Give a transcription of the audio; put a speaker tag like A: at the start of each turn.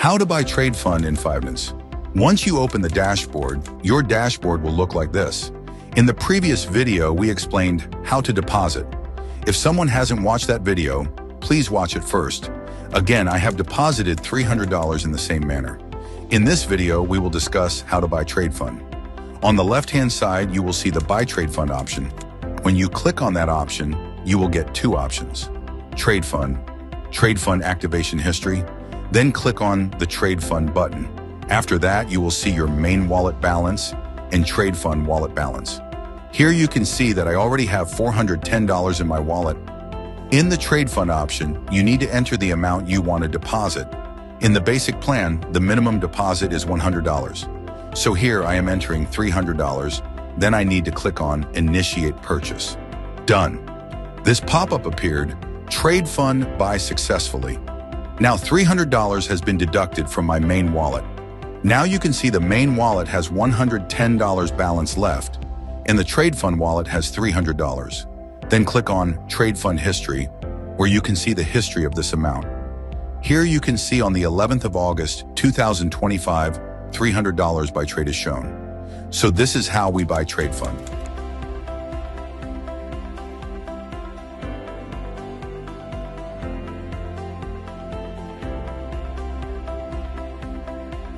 A: How to buy trade fund in Fivenance. Once you open the dashboard, your dashboard will look like this. In the previous video, we explained how to deposit. If someone hasn't watched that video, please watch it first. Again, I have deposited $300 in the same manner. In this video, we will discuss how to buy trade fund. On the left-hand side, you will see the buy trade fund option. When you click on that option, you will get two options: trade fund activation history. Then click on the trade fund button. After that, you will see your main wallet balance and trade fund wallet balance. Here you can see that I already have $410 in my wallet. In the trade fund option, you need to enter the amount you want to deposit. In the basic plan, the minimum deposit is $100. So here I am entering $300. Then I need to click on Initiate Purchase. Done. This pop-up appeared, Trade Fund Buy Successfully. Now $300 has been deducted from my main wallet. Now you can see the main wallet has $110 balance left, and the trade fund wallet has $300. Then click on Trade Fund History, where you can see the history of this amount. Here you can see on the 11th of August, 2025, $300 by trade is shown. So this is how we buy trade fund.